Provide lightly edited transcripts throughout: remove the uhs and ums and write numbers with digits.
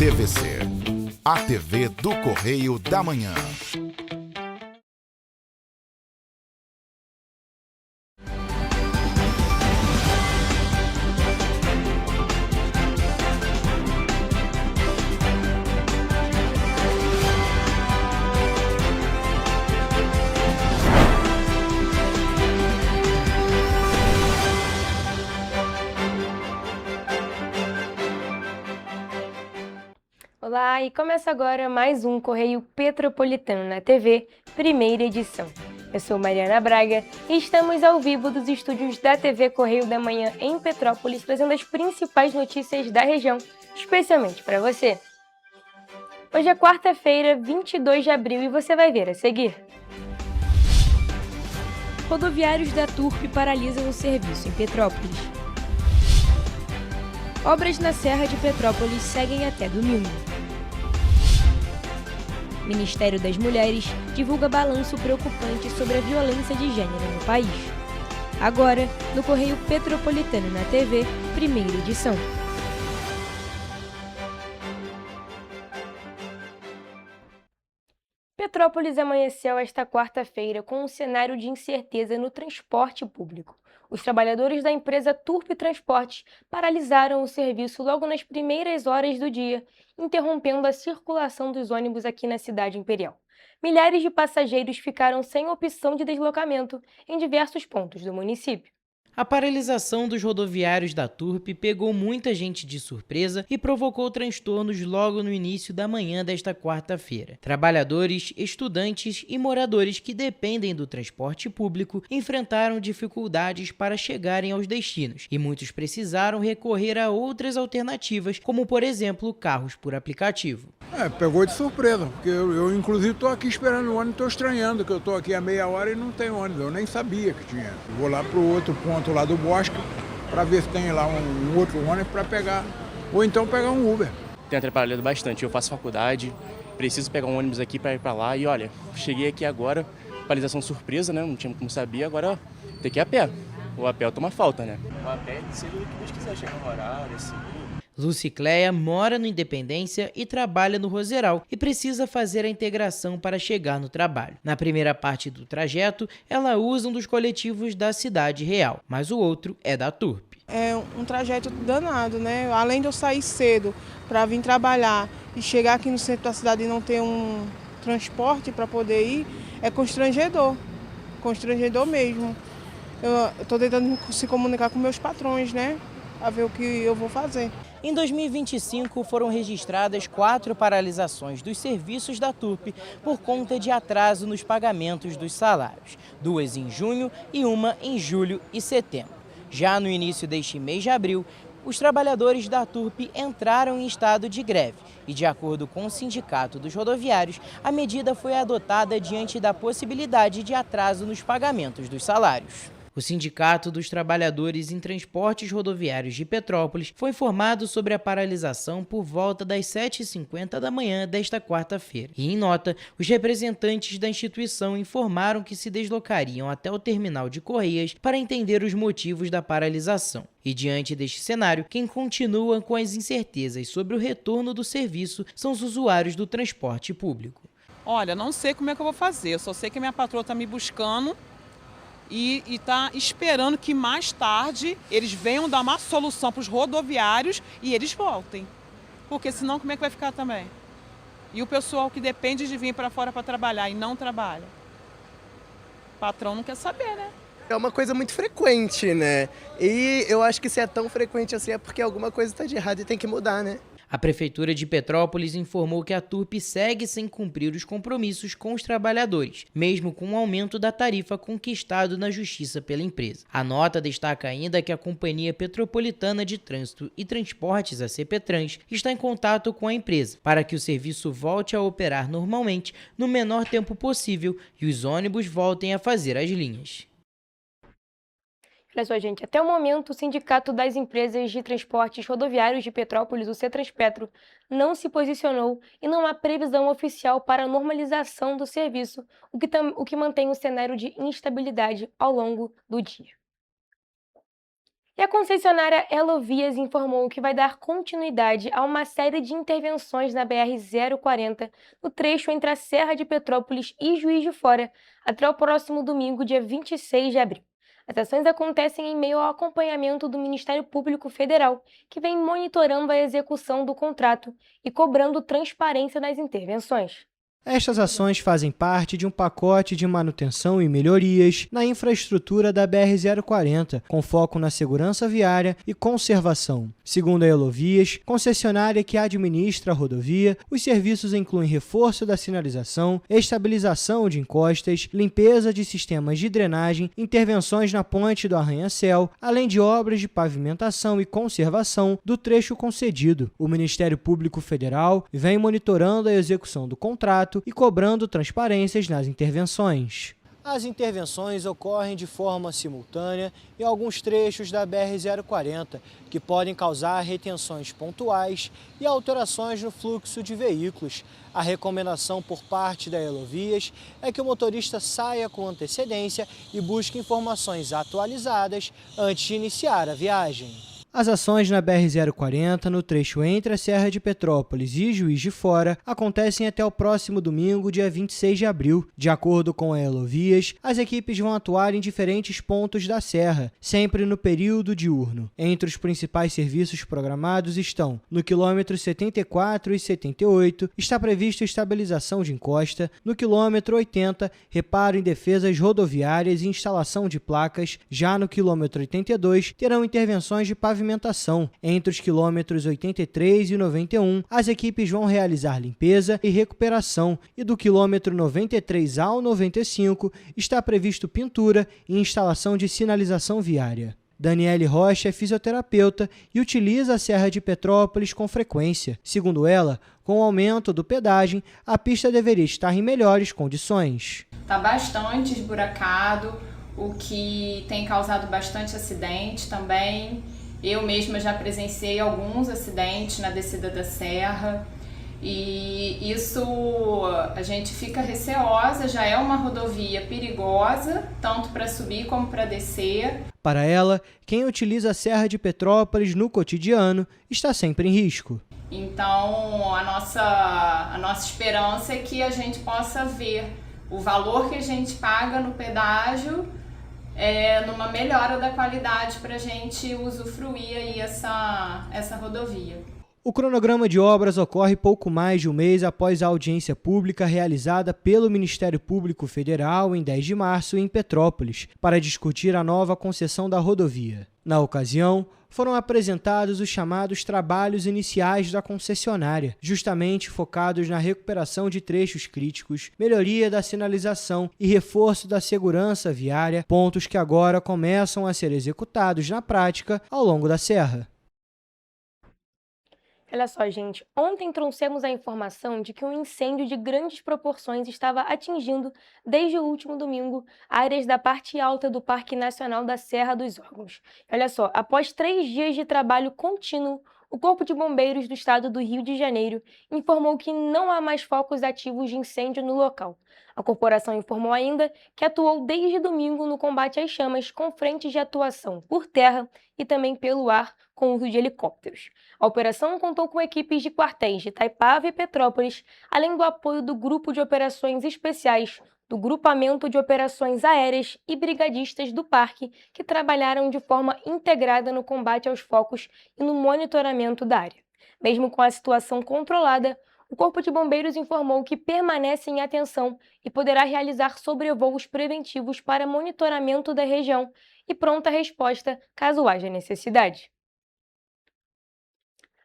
TVC, a TV do Correio da Manhã. Olá, e começa agora mais um Correio Petropolitano na TV, primeira edição. Eu sou Mariana Braga e estamos ao vivo dos estúdios da TV Correio da Manhã em Petrópolis, trazendo as principais notícias da região, especialmente para você. Hoje é quarta-feira, 22 de abril, e você vai ver a seguir. Rodoviários da Turp paralisam o serviço em Petrópolis. Obras na Serra de Petrópolis seguem até domingo. Ministério das Mulheres divulga balanço preocupante sobre a violência de gênero no país. Agora, no Correio Petropolitano na TV, primeira edição. Petrópolis amanheceu esta quarta-feira com um cenário de incerteza no transporte público. Os trabalhadores da empresa Turp Transportes paralisaram o serviço logo nas primeiras horas do dia, interrompendo a circulação dos ônibus aqui na cidade imperial. Milhares de passageiros ficaram sem opção de deslocamento em diversos pontos do município. A paralisação dos rodoviários da Turp pegou muita gente de surpresa e provocou transtornos logo no início da manhã desta quarta-feira. Trabalhadores, estudantes e moradores que dependem do transporte público enfrentaram dificuldades para chegarem aos destinos e muitos precisaram recorrer a outras alternativas, como por exemplo carros por aplicativo. Pegou de surpresa, porque eu inclusive estou aqui esperando o ônibus, estou estranhando que eu estou aqui há meia hora e não tem ônibus, eu nem sabia que tinha. Eu vou lá para o outro ponto lá do Bosque para ver se tem lá um outro ônibus para pegar, ou então pegar um Uber. Tem atrapalhado bastante, eu faço faculdade, preciso pegar um ônibus aqui para ir para lá e olha, cheguei aqui agora, paralisação surpresa, né, não tinha como saber, agora tem que ir a pé. O a pé toma falta, né? O a pé, se ele quiser chegar no horário, assim... Lucicleia mora no Independência e trabalha no Roseral e precisa fazer a integração para chegar no trabalho. Na primeira parte do trajeto, ela usa um dos coletivos da Cidade Real, mas o outro é da Turp. É um trajeto danado, né? Além de eu sair cedo para vir trabalhar e chegar aqui no centro da cidade e não ter um transporte para poder ir, é constrangedor mesmo. Eu estou tentando se comunicar com meus patrões, né? A ver o que eu vou fazer. Em 2025, foram registradas 4 paralisações dos serviços da Turp por conta de atraso nos pagamentos dos salários, 2 em junho e 1 em julho e setembro. Já no início deste mês de abril, os trabalhadores da Turp entraram em estado de greve e, de acordo com o Sindicato dos Rodoviários, a medida foi adotada diante da possibilidade de atraso nos pagamentos dos salários. O Sindicato dos Trabalhadores em Transportes Rodoviários de Petrópolis foi informado sobre a paralisação por volta das 7h50 da manhã desta quarta-feira. E, em nota, os representantes da instituição informaram que se deslocariam até o terminal de Correias para entender os motivos da paralisação. E, diante deste cenário, quem continua com as incertezas sobre o retorno do serviço são os usuários do transporte público. Olha, não sei como é que eu vou fazer, eu só sei que a minha patroa está me buscando e está esperando que mais tarde eles venham dar uma solução para os rodoviários e eles voltem. Porque senão como é que vai ficar também? E o pessoal que depende de vir para fora para trabalhar e não trabalha? O patrão não quer saber, né? É uma coisa muito frequente, né? E eu acho que se é tão frequente assim é porque alguma coisa está de errado e tem que mudar, né? A Prefeitura de Petrópolis informou que a Turp segue sem cumprir os compromissos com os trabalhadores, mesmo com o aumento da tarifa conquistado na Justiça pela empresa. A nota destaca ainda que a Companhia Petropolitana de Trânsito e Transportes, a CPTrans, está em contato com a empresa para que o serviço volte a operar normalmente no menor tempo possível e os ônibus voltem a fazer as linhas. Olha só, gente, até o momento, o Sindicato das Empresas de Transportes Rodoviários de Petrópolis, o CETRANSPETRO, não se posicionou e não há previsão oficial para a normalização do serviço, o que mantém o cenário de instabilidade ao longo do dia. E a concessionária Elovias informou que vai dar continuidade a uma série de intervenções na BR-040 no trecho entre a Serra de Petrópolis e Juiz de Fora até o próximo domingo, dia 26 de abril. As ações acontecem em meio ao acompanhamento do Ministério Público Federal, que vem monitorando a execução do contrato e cobrando transparência nas intervenções. Estas ações fazem parte de um pacote de manutenção e melhorias na infraestrutura da BR-040, com foco na segurança viária e conservação. Segundo a Elovias, concessionária que administra a rodovia, os serviços incluem reforço da sinalização, estabilização de encostas, limpeza de sistemas de drenagem, intervenções na ponte do Arranha-Céu, além de obras de pavimentação e conservação do trecho concedido. O Ministério Público Federal vem monitorando a execução do contrato e cobrando transparências nas intervenções. As intervenções ocorrem de forma simultânea em alguns trechos da BR-040, que podem causar retenções pontuais e alterações no fluxo de veículos. A recomendação por parte da Elovias é que o motorista saia com antecedência e busque informações atualizadas antes de iniciar a viagem. As ações na BR-040, no trecho entre a Serra de Petrópolis e Juiz de Fora, acontecem até o próximo domingo, dia 26 de abril. De acordo com a Elovias, as equipes vão atuar em diferentes pontos da serra, sempre no período diurno. Entre os principais serviços programados estão, no quilômetro 74 e 78, está previsto estabilização de encosta, no quilômetro 80, reparo em defesas rodoviárias e instalação de placas, já no quilômetro 82, terão intervenções de pavimentação. Entre os quilômetros 83 e 91, as equipes vão realizar limpeza e recuperação, e do quilômetro 93 ao 95 está previsto pintura e instalação de sinalização viária. Daniele Rocha é fisioterapeuta e utiliza a Serra de Petrópolis com frequência. Segundo ela, com o aumento do pedágio, a pista deveria estar em melhores condições. Está bastante esburacado, o que tem causado bastante acidente também. Eu mesma já presenciei alguns acidentes na descida da serra e isso a gente fica receosa, já é uma rodovia perigosa, tanto para subir como para descer. Para ela, quem utiliza a Serra de Petrópolis no cotidiano está sempre em risco. Então a nossa esperança é que a gente possa ver o valor que a gente paga no pedágio numa melhora da qualidade para a gente usufruir aí essa rodovia. O cronograma de obras ocorre pouco mais de um mês após a audiência pública realizada pelo Ministério Público Federal em 10 de março em Petrópolis, para discutir a nova concessão da rodovia. Na ocasião, foram apresentados os chamados trabalhos iniciais da concessionária, justamente focados na recuperação de trechos críticos, melhoria da sinalização e reforço da segurança viária, pontos que agora começam a ser executados na prática ao longo da serra. Olha só, gente, ontem trouxemos a informação de que um incêndio de grandes proporções estava atingindo, desde o último domingo, áreas da parte alta do Parque Nacional da Serra dos Órgãos. Olha só, após 3 dias de trabalho contínuo, o Corpo de Bombeiros do Estado do Rio de Janeiro informou que não há mais focos ativos de incêndio no local. A corporação informou ainda que atuou desde domingo no combate às chamas com frentes de atuação por terra e também pelo ar, com uso de helicópteros. A operação contou com equipes de quartéis de Itaipava e Petrópolis, além do apoio do Grupo de Operações Especiais, do Grupamento de Operações Aéreas e brigadistas do parque, que trabalharam de forma integrada no combate aos focos e no monitoramento da área. Mesmo com a situação controlada, o Corpo de Bombeiros informou que permanece em atenção e poderá realizar sobrevoos preventivos para monitoramento da região e pronta resposta caso haja necessidade.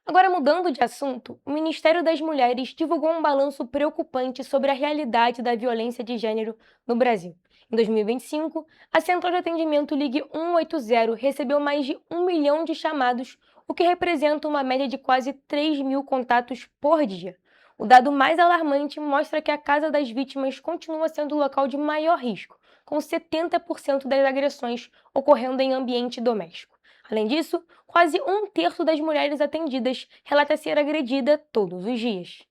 Agora, mudando de assunto, o Ministério das Mulheres divulgou um balanço preocupante sobre a realidade da violência de gênero no Brasil. Em 2025, a Central de Atendimento Ligue 180 recebeu mais de 1 milhão de chamados, o que representa uma média de quase 3 mil contatos por dia. O dado mais alarmante mostra que a casa das vítimas continua sendo o local de maior risco, com 70% das agressões ocorrendo em ambiente doméstico. Além disso, quase 1/3 das mulheres atendidas relata ser agredida todos os dias.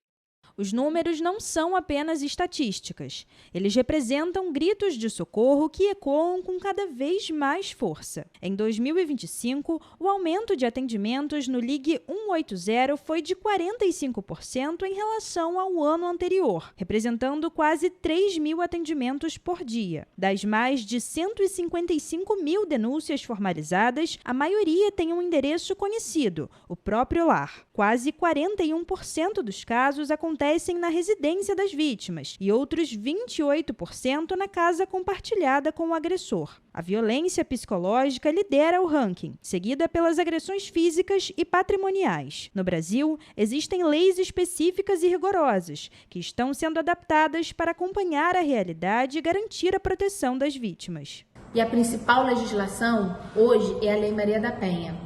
Os números não são apenas estatísticas. Eles representam gritos de socorro que ecoam com cada vez mais força. Em 2025, o aumento de atendimentos no Ligue 180 foi de 45% em relação ao ano anterior, representando quase 3.000 atendimentos por dia. Das mais de 155.000 denúncias formalizadas, a maioria tem um endereço conhecido, o próprio lar. Quase 41% dos casos acontecem na residência das vítimas e outros 28% na casa compartilhada com o agressor. A violência psicológica lidera o ranking, seguida pelas agressões físicas e patrimoniais. No Brasil, existem leis específicas e rigorosas, que estão sendo adaptadas para acompanhar a realidade e garantir a proteção das vítimas. E a principal legislação hoje é a Lei Maria da Penha,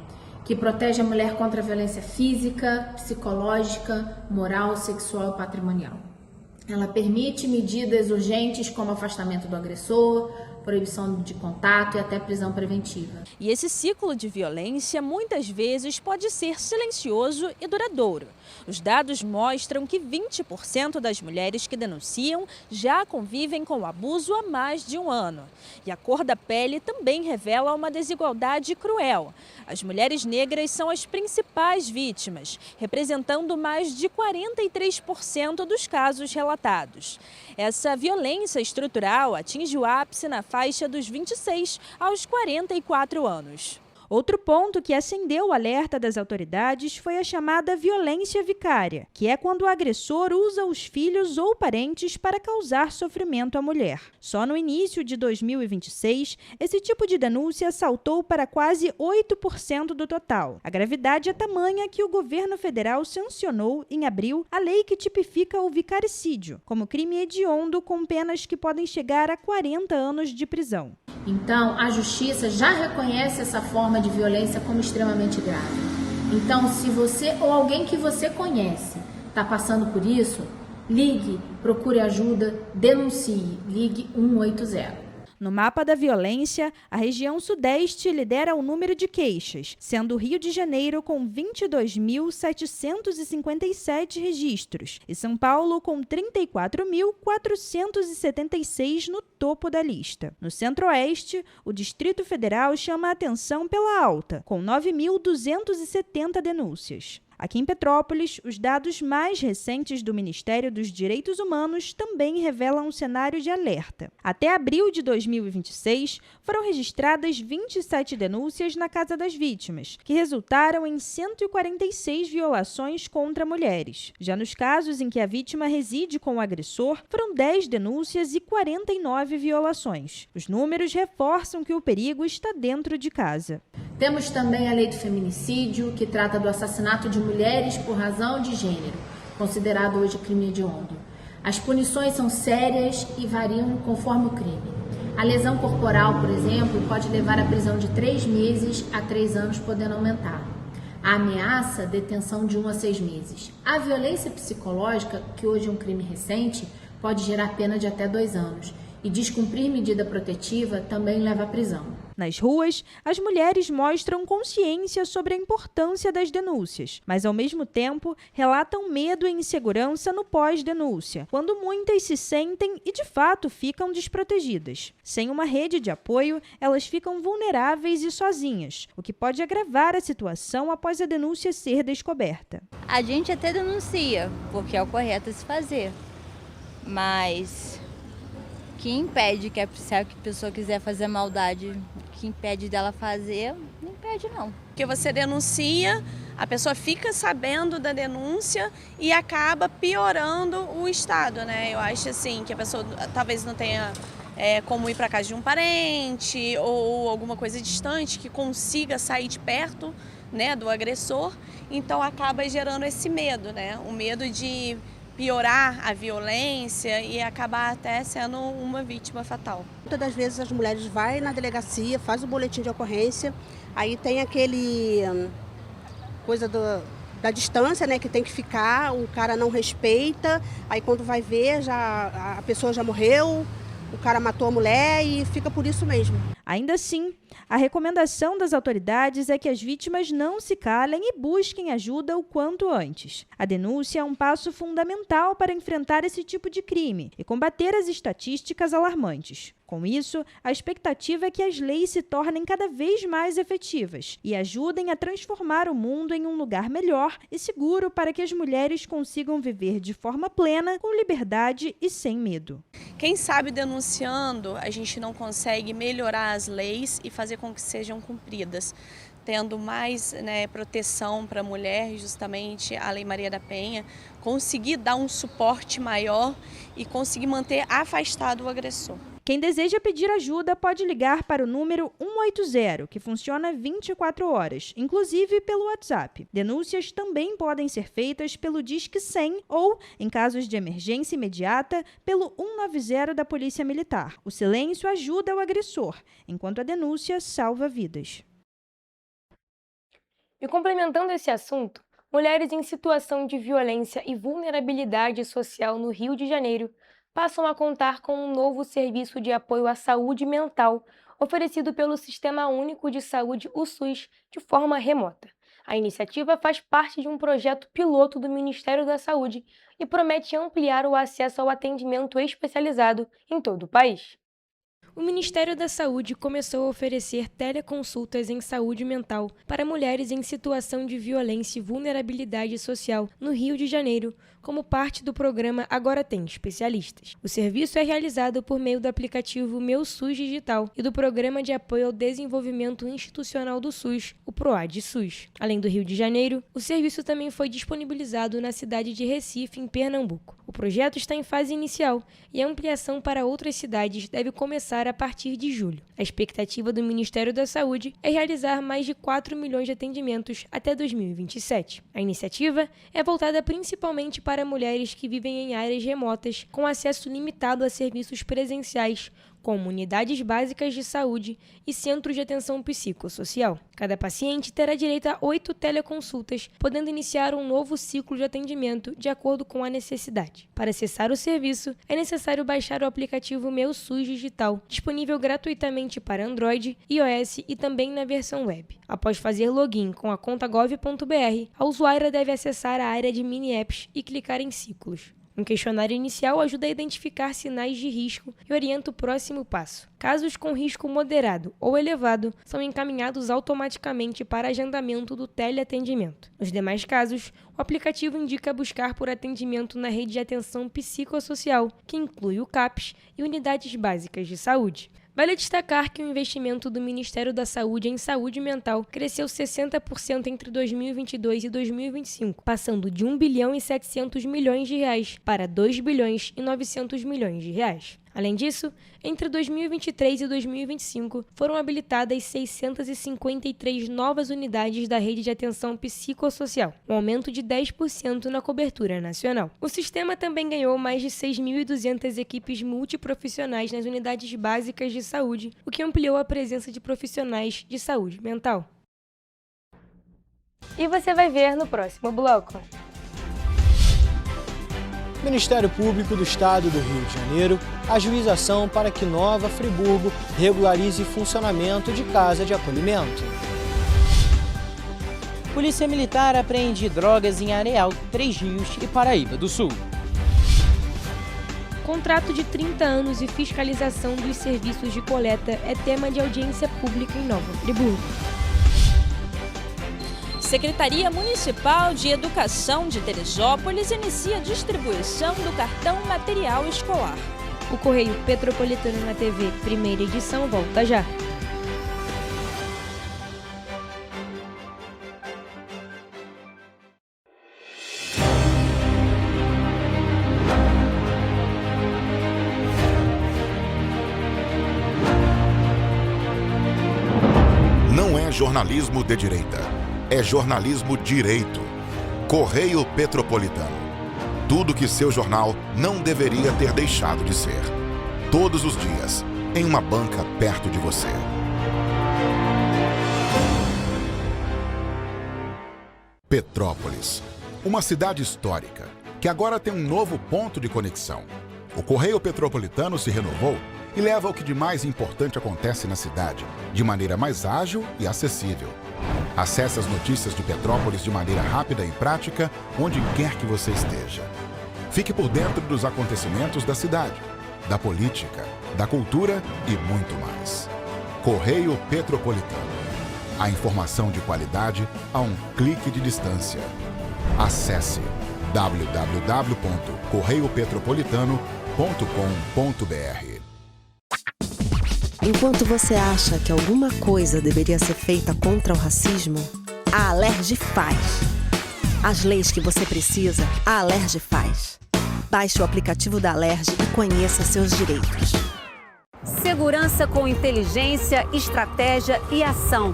que protege a mulher contra a violência física, psicológica, moral, sexual e patrimonial. Ela permite medidas urgentes como afastamento do agressor, proibição de contato e até prisão preventiva. E esse ciclo de violência muitas vezes pode ser silencioso e duradouro. Os dados mostram que 20% das mulheres que denunciam já convivem com o abuso há mais de um ano. E a cor da pele também revela uma desigualdade cruel. As mulheres negras são as principais vítimas, representando mais de 43% dos casos relatados. Essa violência estrutural atinge o ápice na faixa dos 26 aos 44 anos. Outro ponto que acendeu o alerta das autoridades foi a chamada violência vicária, que é quando o agressor usa os filhos ou parentes para causar sofrimento à mulher. Só no início de 2026, esse tipo de denúncia saltou para quase 8% do total. A gravidade é tamanha que o governo federal sancionou, em abril, a lei que tipifica o vicaricídio como crime hediondo com penas que podem chegar a 40 anos de prisão. Então, a Justiça já reconhece essa forma de violência como extremamente grave. Então, se você ou alguém que você conhece está passando por isso, ligue, procure ajuda, denuncie, ligue 180. No mapa da violência, a região Sudeste lidera o número de queixas, sendo o Rio de Janeiro com 22.757 registros e São Paulo com 34.476 no topo da lista. No Centro-Oeste, o Distrito Federal chama a atenção pela alta, com 9.270 denúncias. Aqui em Petrópolis, os dados mais recentes do Ministério dos Direitos Humanos também revelam um cenário de alerta. Até abril de 2026, foram registradas 27 denúncias na casa das vítimas, que resultaram em 146 violações contra mulheres. Já nos casos em que a vítima reside com o agressor, foram 10 denúncias e 49 violações. Os números reforçam que o perigo está dentro de casa. Temos também a Lei do Feminicídio, que trata do assassinato de mulheres por razão de gênero, considerado hoje crime hediondo. As punições são sérias e variam conforme o crime. A lesão corporal, por exemplo, pode levar à prisão de 3 meses a 3 anos, podendo aumentar. A ameaça, detenção de 1 a 6 meses. A violência psicológica, que hoje é um crime recente, pode gerar pena de até 2 anos. E descumprir medida protetiva também leva à prisão. Nas ruas, as mulheres mostram consciência sobre a importância das denúncias, mas, ao mesmo tempo, relatam medo e insegurança no pós-denúncia, quando muitas se sentem e, de fato, ficam desprotegidas. Sem uma rede de apoio, elas ficam vulneráveis e sozinhas, o que pode agravar a situação após a denúncia ser descoberta. A gente até denuncia, porque é o correto a se fazer, mas que impede que se a pessoa quiser fazer maldade, que impede dela fazer, não impede não. Porque você denuncia, a pessoa fica sabendo da denúncia e acaba piorando o estado, né? Eu acho assim que a pessoa talvez não tenha como ir para casa de um parente ou alguma coisa distante que consiga sair de perto, né, do agressor, então acaba gerando esse medo, né? O medo de piorar a violência e acabar até sendo uma vítima fatal. Muitas das vezes as mulheres vão na delegacia, faz o boletim de ocorrência, aí tem aquele coisa da distância, né, que tem que ficar, o cara não respeita, aí quando vai ver a pessoa já morreu, o cara matou a mulher e fica por isso mesmo. Ainda assim, a recomendação das autoridades é que as vítimas não se calem e busquem ajuda o quanto antes. A denúncia é um passo fundamental para enfrentar esse tipo de crime e combater as estatísticas alarmantes. Com isso, a expectativa é que as leis se tornem cada vez mais efetivas e ajudem a transformar o mundo em um lugar melhor e seguro para que as mulheres consigam viver de forma plena, com liberdade e sem medo. Quem sabe denunciando, a gente não consegue melhorar as leis e fazer com que sejam cumpridas, tendo mais proteção para a mulher, justamente a Lei Maria da Penha, conseguir dar um suporte maior e conseguir manter afastado o agressor. Quem deseja pedir ajuda pode ligar para o número 180, que funciona 24 horas, inclusive pelo WhatsApp. Denúncias também podem ser feitas pelo Disque 100 ou, em casos de emergência imediata, pelo 190 da Polícia Militar. O silêncio ajuda o agressor, enquanto a denúncia salva vidas. E complementando esse assunto, mulheres em situação de violência e vulnerabilidade social no Rio de Janeiro passam a contar com um novo serviço de apoio à saúde mental oferecido pelo Sistema Único de Saúde, o SUS, de forma remota. A iniciativa faz parte de um projeto piloto do Ministério da Saúde e promete ampliar o acesso ao atendimento especializado em todo o país. O Ministério da Saúde começou a oferecer teleconsultas em saúde mental para mulheres em situação de violência e vulnerabilidade social no Rio de Janeiro, como parte do programa Agora Tem Especialistas. O serviço é realizado por meio do aplicativo Meu SUS Digital e do Programa de Apoio ao Desenvolvimento Institucional do SUS, o PROAD-SUS. Além do Rio de Janeiro, o serviço também foi disponibilizado na cidade de Recife, em Pernambuco. O projeto está em fase inicial e a ampliação para outras cidades deve começar a partir de julho. A expectativa do Ministério da Saúde é realizar mais de 4 milhões de atendimentos até 2027. A iniciativa é voltada principalmente para mulheres que vivem em áreas remotas com acesso limitado a serviços presenciais, como unidades básicas de saúde e centros de atenção psicossocial. Cada paciente terá direito a 8 teleconsultas, podendo iniciar um novo ciclo de atendimento de acordo com a necessidade. Para acessar o serviço, é necessário baixar o aplicativo Meu SUS Digital, disponível gratuitamente para Android, iOS e também na versão web. Após fazer login com a conta gov.br, a usuária deve acessar a área de mini-apps e clicar em ciclos. Um questionário inicial ajuda a identificar sinais de risco e orienta o próximo passo. Casos com risco moderado ou elevado são encaminhados automaticamente para agendamento do teleatendimento. Nos demais casos, o aplicativo indica buscar por atendimento na rede de atenção psicossocial, que inclui o CAPS e unidades básicas de saúde. Vale destacar que o investimento do Ministério da Saúde em saúde mental cresceu 60% entre 2022 e 2025, passando de 1 bilhão e 700 milhões de reais para 2 bilhões e 900 milhões de reais. Além disso, entre 2023 e 2025, foram habilitadas 653 novas unidades da rede de atenção psicossocial, um aumento de 10% na cobertura nacional. O sistema também ganhou mais de 6.200 equipes multiprofissionais nas unidades básicas de saúde, o que ampliou a presença de profissionais de saúde mental. E você vai ver no próximo bloco. Ministério Público do Estado do Rio de Janeiro ajuiza ação para que Nova Friburgo regularize funcionamento de casa de acolhimento. Polícia Militar apreende drogas em Areal, Três Rios e Paraíba do Sul. Contrato de 30 anos e fiscalização dos serviços de coleta é tema de audiência pública em Nova Friburgo. Secretaria Municipal de Educação de Teresópolis inicia a distribuição do cartão material escolar. O Correio Petropolitano na TV, primeira edição, volta já. Não é jornalismo de direita. É jornalismo direito. Correio Petropolitano. Tudo que seu jornal não deveria ter deixado de ser. Todos os dias, em uma banca perto de você. Petrópolis, uma cidade histórica, que agora tem um novo ponto de conexão. O Correio Petropolitano se renovou e leva ao que de mais importante acontece na cidade, de maneira mais ágil e acessível. Acesse as notícias de Petrópolis de maneira rápida e prática, onde quer que você esteja. Fique por dentro dos acontecimentos da cidade, da política, da cultura e muito mais. Correio Petropolitano. A informação de qualidade a um clique de distância. Acesse www.correiopetropolitano.com.br. Enquanto você acha que alguma coisa deveria ser feita contra o racismo, a Alerj faz. As leis que você precisa, a Alerj faz. Baixe o aplicativo da Alerj e conheça seus direitos. Segurança com inteligência, estratégia e ação.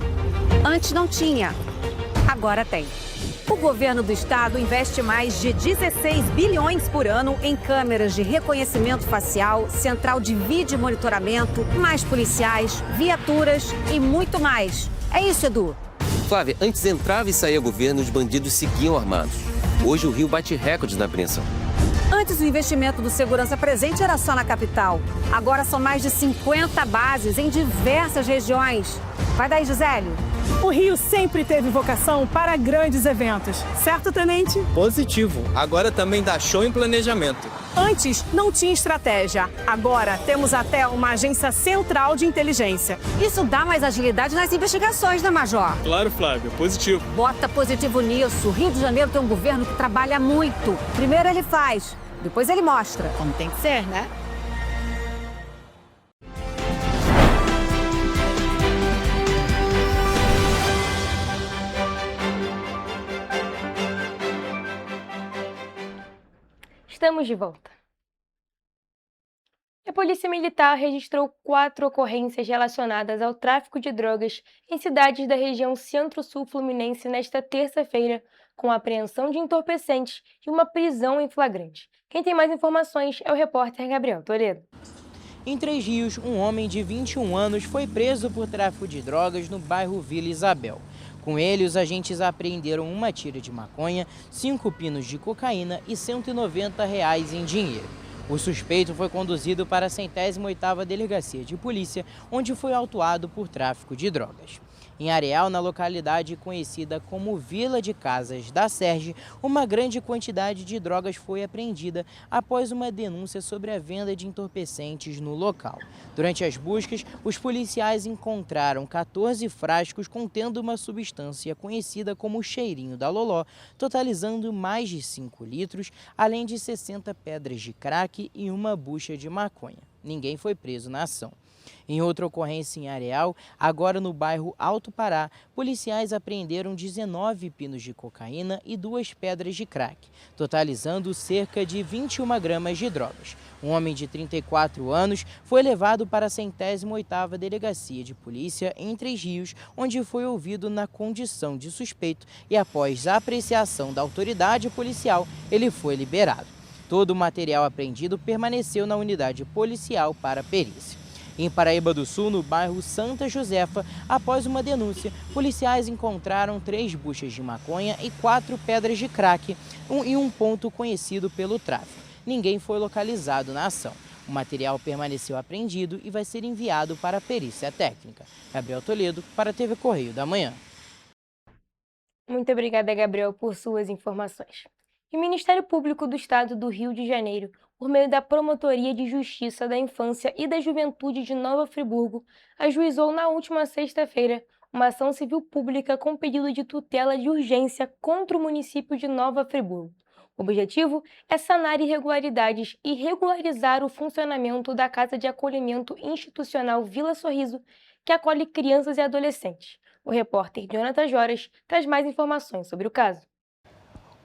Antes não tinha, agora tem. O governo do estado investe mais de 16 bilhões por ano em câmeras de reconhecimento facial, central de vídeo monitoramento, mais policiais, viaturas e muito mais. É isso, Edu. Flávia, antes entrava e saía governo, os bandidos seguiam armados. Hoje o Rio bate recordes na apreensão. Antes o investimento do Segurança Presente era só na capital. Agora são mais de 50 bases em diversas regiões. Vai daí, Gisele. O Rio sempre teve vocação para grandes eventos, certo, Tenente? Positivo. Agora também dá show em planejamento. Antes não tinha estratégia. Agora temos até uma agência central de inteligência. Isso dá mais agilidade nas investigações, né, Major? Claro, Flávio. Positivo. Bota positivo nisso. O Rio de Janeiro tem um governo que trabalha muito. Primeiro ele faz, depois ele mostra. Como tem que ser, né? Estamos de volta. A Polícia Militar registrou 4 ocorrências relacionadas ao tráfico de drogas em cidades da região Centro-Sul Fluminense nesta terça-feira, com a apreensão de entorpecentes e uma prisão em flagrante. Quem tem mais informações é o repórter Gabriel Toledo. Em Três Rios, um homem de 21 anos foi preso por tráfico de drogas no bairro Vila Isabel. Com ele, os agentes apreenderam uma tira de maconha, 5 pinos de cocaína e R$ 190 em dinheiro. O suspeito foi conduzido para a 108ª Delegacia de Polícia, onde foi autuado por tráfico de drogas. Em Areal, na localidade conhecida como Vila de Casas da Serge, uma grande quantidade de drogas foi apreendida após uma denúncia sobre a venda de entorpecentes no local. Durante as buscas, os policiais encontraram 14 frascos contendo uma substância conhecida como cheirinho da loló, totalizando mais de 5 litros, além de 60 pedras de crack e uma bucha de maconha. Ninguém foi preso na ação. Em outra ocorrência em Areal, agora no bairro Alto Pará, policiais apreenderam 19 pinos de cocaína e 2 pedras de crack, totalizando cerca de 21 gramas de drogas. Um homem de 34 anos foi levado para a 108ª Delegacia de Polícia em Três Rios, onde foi ouvido na condição de suspeito e, após a apreciação da autoridade policial, ele foi liberado. Todo o material apreendido permaneceu na unidade policial para perícia. Em Paraíba do Sul, no bairro Santa Josefa, após uma denúncia, policiais encontraram 3 buchas de maconha e 4 pedras de crack em um ponto conhecido pelo tráfico. Ninguém foi localizado na ação. O material permaneceu apreendido e vai ser enviado para a perícia técnica. Gabriel Toledo, para a TV Correio da Manhã. Muito obrigada, Gabriel, por suas informações. E o Ministério Público do Estado do Rio de Janeiro, por meio da Promotoria de Justiça da Infância e da Juventude de Nova Friburgo, ajuizou na última sexta-feira uma ação civil pública com pedido de tutela de urgência contra o município de Nova Friburgo. O objetivo é sanar irregularidades e regularizar o funcionamento da Casa de Acolhimento Institucional Vila Sorriso, que acolhe crianças e adolescentes. O repórter Jonathan Joras traz mais informações sobre o caso.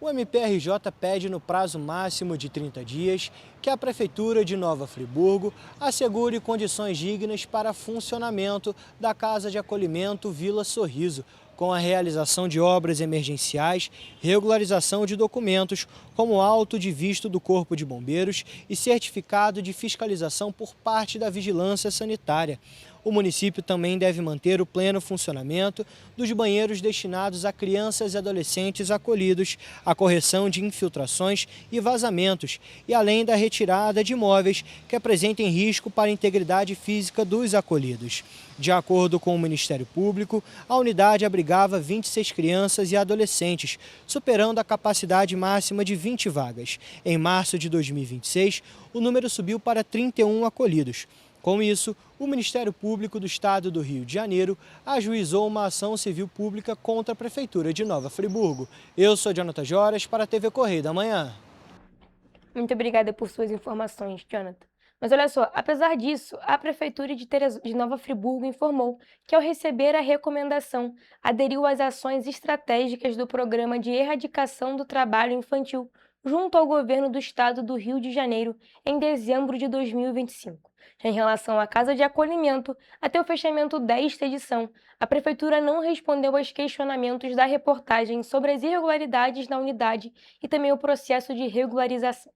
O MPRJ pede no prazo máximo de 30 dias que a Prefeitura de Nova Friburgo assegure condições dignas para funcionamento da Casa de Acolhimento Vila Sorriso, com a realização de obras emergenciais, regularização de documentos, como auto de visto do Corpo de Bombeiros e certificado de fiscalização por parte da Vigilância Sanitária. O município também deve manter o pleno funcionamento dos banheiros destinados a crianças e adolescentes acolhidos, a correção de infiltrações e vazamentos, e além da retirada retirada de imóveis que apresentem risco para a integridade física dos acolhidos. De acordo com o Ministério Público, a unidade abrigava 26 crianças e adolescentes, superando a capacidade máxima de 20 vagas. Em março de 2026, o número subiu para 31 acolhidos. Com isso, o Ministério Público do Estado do Rio de Janeiro ajuizou uma ação civil pública contra a Prefeitura de Nova Friburgo. Eu sou Jonathan Joras para a TV Correio da Manhã. Muito obrigada por suas informações, Jonathan. Mas olha só, apesar disso, a Prefeitura de Nova Friburgo informou que, ao receber a recomendação, aderiu às ações estratégicas do Programa de Erradicação do Trabalho Infantil junto ao Governo do Estado do Rio de Janeiro em dezembro de 2025. Em relação à Casa de Acolhimento, até o fechamento desta edição, a Prefeitura não respondeu aos questionamentos da reportagem sobre as irregularidades na unidade e também o processo de regularização.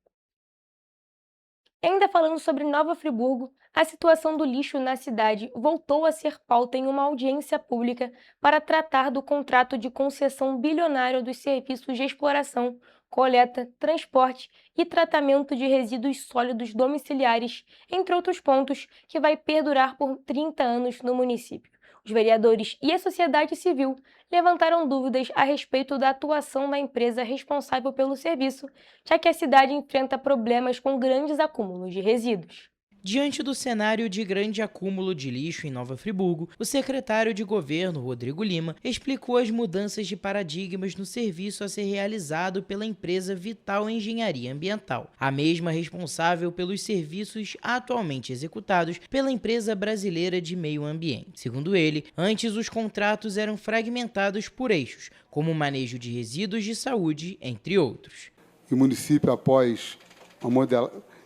Ainda falando sobre Nova Friburgo, a situação do lixo na cidade voltou a ser pauta em uma audiência pública para tratar do contrato de concessão bilionário dos serviços de exploração, coleta, transporte e tratamento de resíduos sólidos domiciliares, entre outros pontos, que vai perdurar por 30 anos no município. Os vereadores e a sociedade civil levantaram dúvidas a respeito da atuação da empresa responsável pelo serviço, já que a cidade enfrenta problemas com grandes acúmulos de resíduos. Diante do cenário de grande acúmulo de lixo em Nova Friburgo, o secretário de Governo, Rodrigo Lima, explicou as mudanças de paradigmas no serviço a ser realizado pela empresa Vital Engenharia Ambiental, a mesma responsável pelos serviços atualmente executados pela empresa brasileira de meio ambiente. Segundo ele, antes os contratos eram fragmentados por eixos, como o manejo de resíduos de saúde, entre outros. O município, após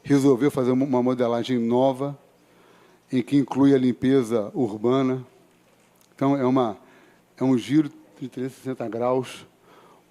resolveu fazer uma modelagem nova, em que inclui a limpeza urbana. Então, é um giro de 360 graus,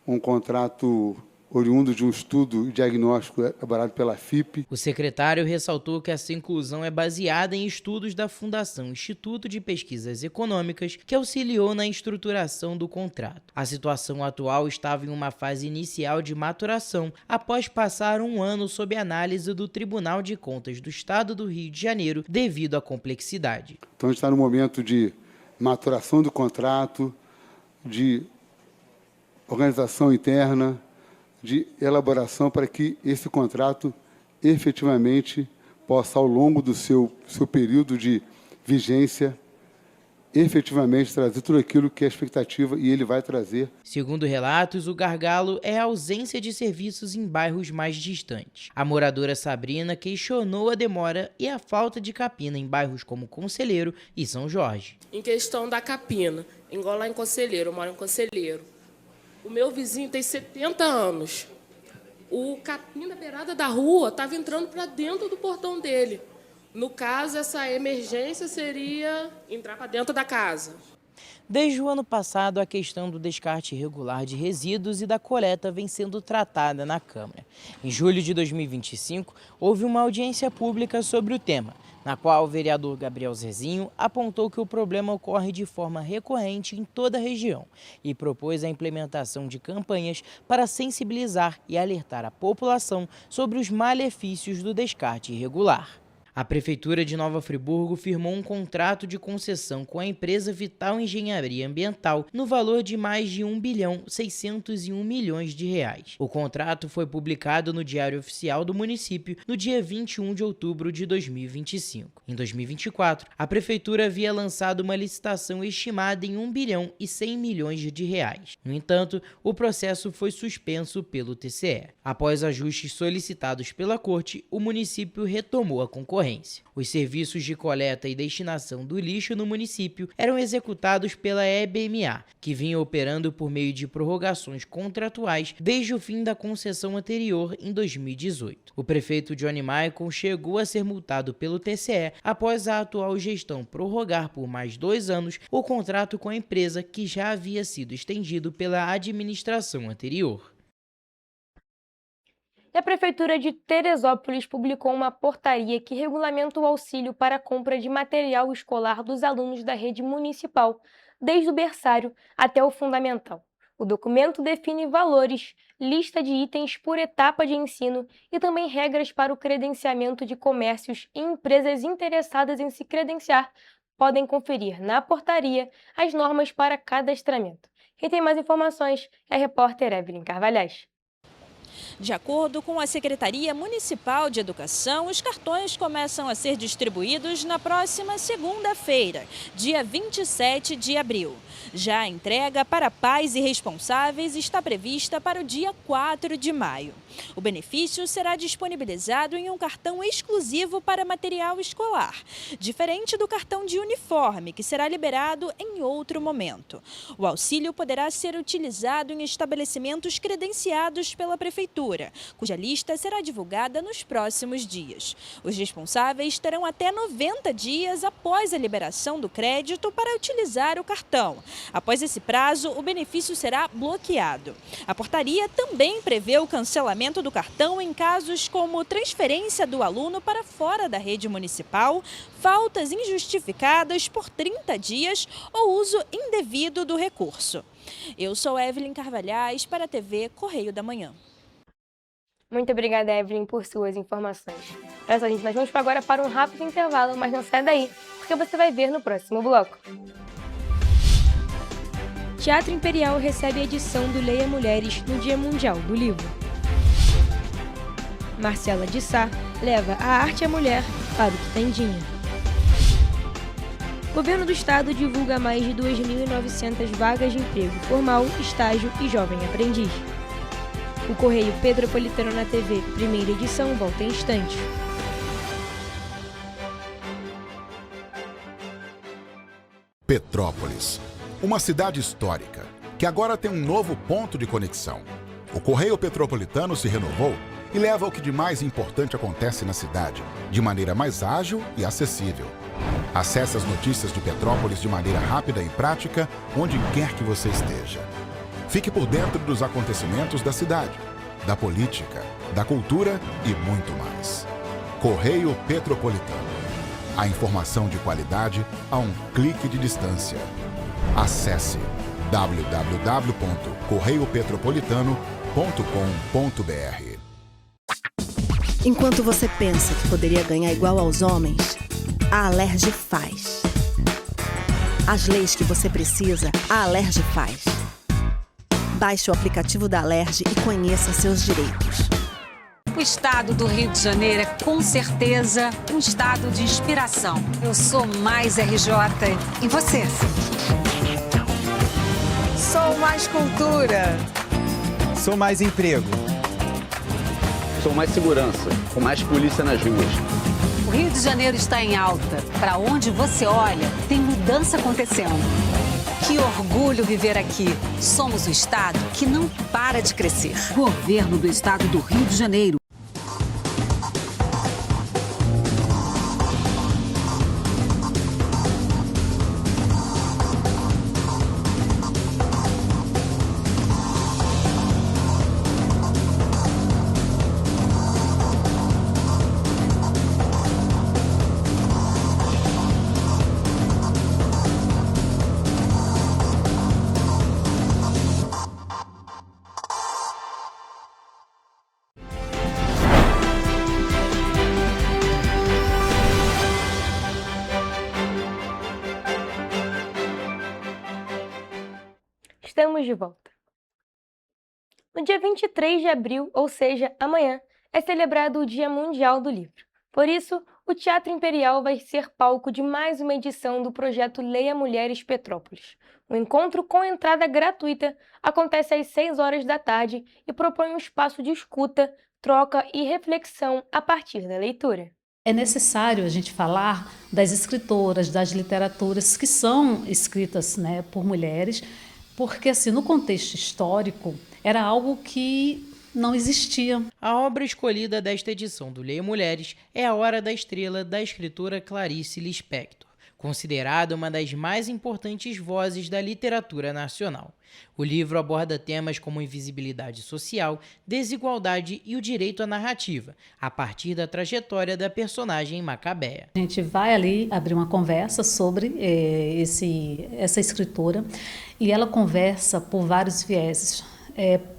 um contrato oriundo de um estudo diagnóstico elaborado pela FIP. O secretário ressaltou que essa inclusão é baseada em estudos da Fundação Instituto de Pesquisas Econômicas, que auxiliou na estruturação do contrato. A situação atual estava em uma fase inicial de maturação, após passar um ano sob análise do Tribunal de Contas do Estado do Rio de Janeiro, devido à complexidade. Então, a gente está no momento de maturação do contrato, de organização interna, de elaboração para que esse contrato efetivamente possa, ao longo do seu período de vigência, efetivamente trazer tudo aquilo que é a expectativa e ele vai trazer. Segundo relatos, o gargalo é a ausência de serviços em bairros mais distantes. A moradora Sabrina questionou a demora e a falta de capina em bairros como Conselheiro e São Jorge. Em questão da capina, igual lá em Conselheiro, eu moro em Conselheiro. O meu vizinho tem 70 anos. O capim da beirada da rua estava entrando para dentro do portão dele. No caso, essa emergência seria entrar para dentro da casa. Desde o ano passado, a questão do descarte irregular de resíduos e da coleta vem sendo tratada na Câmara. Em julho de 2025, houve uma audiência pública sobre o tema, na qual o vereador Gabriel Zezinho apontou que o problema ocorre de forma recorrente em toda a região e propôs a implementação de campanhas para sensibilizar e alertar a população sobre os malefícios do descarte irregular. A Prefeitura de Nova Friburgo firmou um contrato de concessão com a empresa Vital Engenharia Ambiental no valor de mais de R$1,601 bilhão. O contrato foi publicado no Diário Oficial do município no dia 21 de outubro de 2025. Em 2024, a Prefeitura havia lançado uma licitação estimada em R$1,1 bilhão. No entanto, o processo foi suspenso pelo TCE. Após ajustes solicitados pela Corte, o município retomou a concorrência. Os serviços de coleta e destinação do lixo no município eram executados pela EBMA, que vinha operando por meio de prorrogações contratuais desde o fim da concessão anterior em 2018. O prefeito Johnny Maicon chegou a ser multado pelo TCE após a atual gestão prorrogar por mais 2 anos o contrato com a empresa que já havia sido estendido pela administração anterior. E a Prefeitura de Teresópolis publicou uma portaria que regulamenta o auxílio para a compra de material escolar dos alunos da rede municipal, desde o berçário até o fundamental. O documento define valores, lista de itens por etapa de ensino e também regras para o credenciamento de comércios e empresas interessadas em se credenciar podem conferir na portaria as normas para cadastramento. Quem tem mais informações é a repórter Evelyn Carvalhais. De acordo com a Secretaria Municipal de Educação, os cartões começam a ser distribuídos na próxima segunda-feira, dia 27 de abril. Já a entrega para pais e responsáveis está prevista para o dia 4 de maio. O benefício será disponibilizado em um cartão exclusivo para material escolar, diferente do cartão de uniforme, que será liberado em outro momento. O auxílio poderá ser utilizado em estabelecimentos credenciados pela Prefeitura, cuja lista será divulgada nos próximos dias. Os responsáveis terão até 90 dias após a liberação do crédito para utilizar o cartão. Após esse prazo, o benefício será bloqueado. A portaria também prevê o cancelamento do cartão em casos como transferência do aluno para fora da rede municipal, faltas injustificadas por 30 dias ou uso indevido do recurso. Eu sou Evelyn Carvalhais para a TV Correio da Manhã. Muito obrigada, Evelyn, por suas informações. Olha só, gente, nós vamos agora para um rápido intervalo, mas não sai daí, porque você vai ver no próximo bloco. Teatro Imperial recebe a edição do Leia Mulheres no Dia Mundial do Livro. Marcela de Sá leva a arte e a mulher para o Quitandinha. O Governo do Estado divulga mais de 2.900 vagas de emprego formal, estágio e jovem aprendiz. O Correio Petropolitano na TV, primeira edição, volta em instantes. Petrópolis, uma cidade histórica, que agora tem um novo ponto de conexão. O Correio Petropolitano se renovou e leva o que de mais importante acontece na cidade, de maneira mais ágil e acessível. Acesse as notícias de Petrópolis de maneira rápida e prática, onde quer que você esteja. Fique por dentro dos acontecimentos da cidade, da política, da cultura e muito mais. Correio Petropolitano. A informação de qualidade a um clique de distância. Acesse www.correiopetropolitano.com.br. Enquanto você pensa que poderia ganhar igual aos homens, a Alerj faz. As leis que você precisa, a Alerj faz. Baixe o aplicativo da Alerj e conheça seus direitos. O estado do Rio de Janeiro é, com certeza, um estado de inspiração. Eu sou mais RJ. E você? Sou mais cultura. Sou mais emprego. Sou mais segurança, com mais polícia nas ruas. O Rio de Janeiro está em alta. Para onde você olha, tem mudança acontecendo. Que orgulho viver aqui. Somos o estado que não para de crescer. Governo do Estado do Rio de Janeiro. Estamos de volta. No dia 23 de abril, ou seja, amanhã, é celebrado o Dia Mundial do Livro. Por isso, o Teatro Imperial vai ser palco de mais uma edição do projeto Leia Mulheres Petrópolis. O encontro com entrada gratuita acontece às 6 horas da tarde e propõe um espaço de escuta, troca e reflexão a partir da leitura. É necessário a gente falar das escritoras, das literaturas que são escritas, por mulheres, porque assim, no contexto histórico era algo que não existia. A obra escolhida desta edição do Leia Mulheres é A Hora da Estrela, da escritora Clarice Lispector, considerada uma das mais importantes vozes da literatura nacional. O livro aborda temas como invisibilidade social, desigualdade e o direito à narrativa, a partir da trajetória da personagem Macabéa. A gente vai ali abrir uma conversa sobre essa escritora e ela conversa por vários vieses.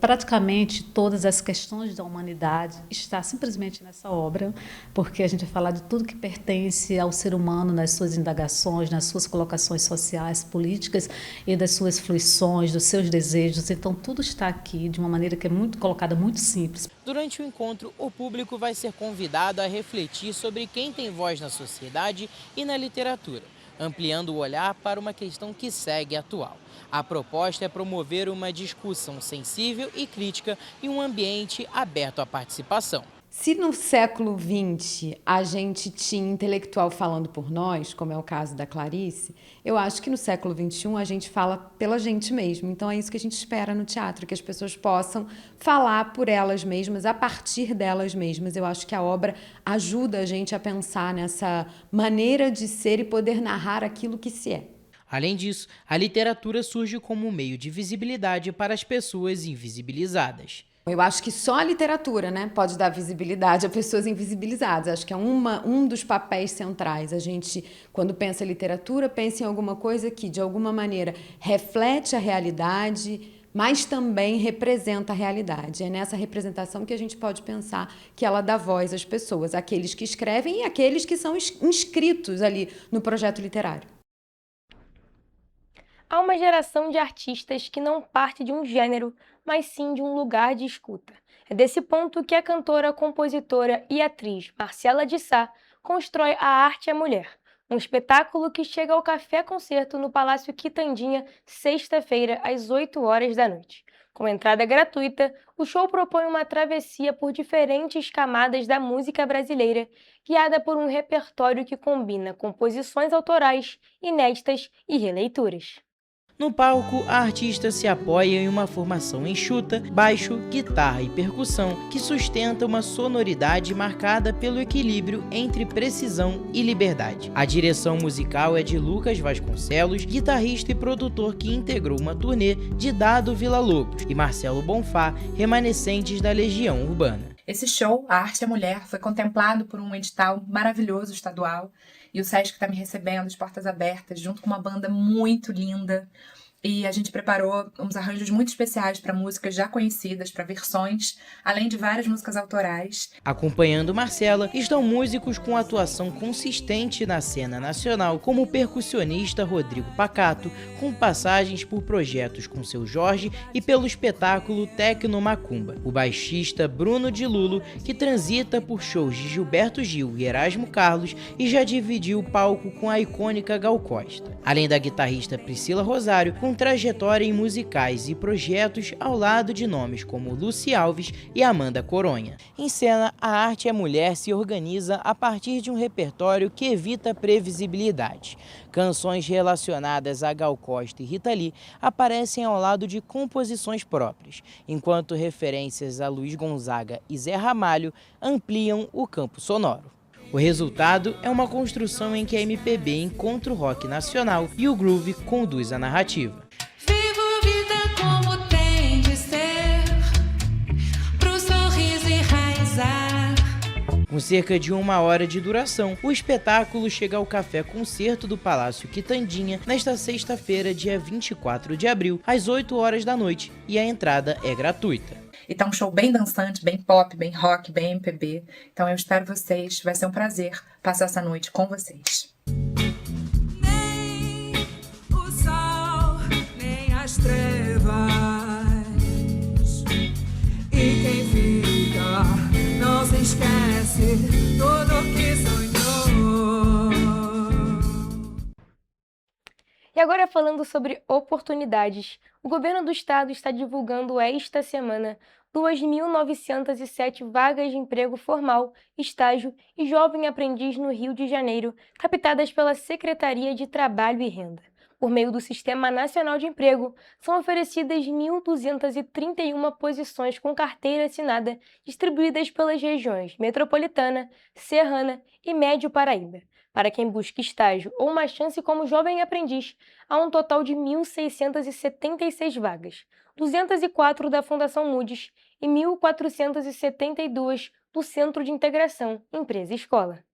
Praticamente todas as questões da humanidade está simplesmente nessa obra, porque a gente vai falar de tudo que pertence ao ser humano nas suas indagações, nas suas colocações sociais, políticas e das suas fruições, dos seus desejos. Então tudo está aqui de uma maneira que é muito colocada, muito simples. Durante o encontro, o público vai ser convidado a refletir sobre quem tem voz na sociedade e na literatura, ampliando o olhar para uma questão que segue atual. A proposta é promover uma discussão sensível e crítica em um ambiente aberto à participação. Se no século XX a gente tinha intelectual falando por nós, como é o caso da Clarice, eu acho que no século XXI a gente fala pela gente mesmo. Então é isso que a gente espera no teatro, que as pessoas possam falar por elas mesmas, a partir delas mesmas. Eu acho que a obra ajuda a gente a pensar nessa maneira de ser e poder narrar aquilo que se é. Além disso, a literatura surge como um meio de visibilidade para as pessoas invisibilizadas. Eu acho que só a literatura, pode dar visibilidade a pessoas invisibilizadas. Acho que é um dos papéis centrais. A gente, quando pensa em literatura, pensa em alguma coisa que, de alguma maneira, reflete a realidade, mas também representa a realidade. É nessa representação que a gente pode pensar que ela dá voz às pessoas, aqueles que escrevem e aqueles que são inscritos ali no projeto literário. Há uma geração de artistas que não parte de um gênero, mas sim de um lugar de escuta. É desse ponto que a cantora, compositora e atriz Marcela de Sá constrói A Arte é Mulher, um espetáculo que chega ao Café Concerto no Palácio Quitandinha, sexta-feira, às 8h da noite. Com entrada gratuita, o show propõe uma travessia por diferentes camadas da música brasileira, guiada por um repertório que combina composições autorais, inéditas e releituras. No palco, a artista se apoia em uma formação enxuta, baixo, guitarra e percussão, que sustenta uma sonoridade marcada pelo equilíbrio entre precisão e liberdade. A direção musical é de Lucas Vasconcelos, guitarrista e produtor que integrou uma turnê de Dado Villa-Lobos e Marcelo Bonfá, remanescentes da Legião Urbana. Esse show, A Arte é Mulher, foi contemplado por um edital maravilhoso estadual e o Sesc está me recebendo de portas abertas, junto com uma banda muito linda. E a gente preparou uns arranjos muito especiais para músicas já conhecidas, para versões, além de várias músicas autorais. Acompanhando Marcela estão músicos com atuação consistente na cena nacional, como o percussionista Rodrigo Pacato, com passagens por projetos com Seu Jorge e pelo espetáculo Tecno Macumba. O baixista Bruno de Lulo, que transita por shows de Gilberto Gil e Erasmo Carlos e já dividiu o palco com a icônica Gal Costa. Além da guitarrista Priscila Rosário, com trajetória em musicais e projetos ao lado de nomes como Lucy Alves e Amanda Coronha. Em cena, A Arte é Mulher se organiza a partir de um repertório que evita previsibilidade. Canções relacionadas a Gal Costa e Rita Lee aparecem ao lado de composições próprias, enquanto referências a Luiz Gonzaga e Zé Ramalho ampliam o campo sonoro. O resultado é uma construção em que a MPB encontra o rock nacional e o groove conduz a narrativa. Vivo a vida como tem de ser, pro sorriso enraizar. Com cerca de 1 hora de duração, o espetáculo chega ao Café Concerto do Palácio Quitandinha nesta sexta-feira, dia 24 de abril, às 8h da noite, e a entrada é gratuita. E tá um show bem dançante, bem pop, bem rock, bem MPB. Então eu espero vocês, vai ser um prazer passar essa noite com vocês. Nem o sol, nem as trevas. E quem fica não se esquece tudo que sonhou. E agora falando sobre oportunidades, o governo do estado está divulgando esta semana 2.907 vagas de emprego formal, estágio e jovem aprendiz no Rio de Janeiro, captadas pela Secretaria de Trabalho e Renda. Por meio do Sistema Nacional de Emprego, são oferecidas 1.231 posições com carteira assinada, distribuídas pelas regiões Metropolitana, Serrana e Médio Paraíba. Para quem busca estágio ou uma chance como jovem aprendiz, há um total de 1.676 vagas, 204 da Fundação Moody's e 1.472 do Centro de Integração Empresa-Escola.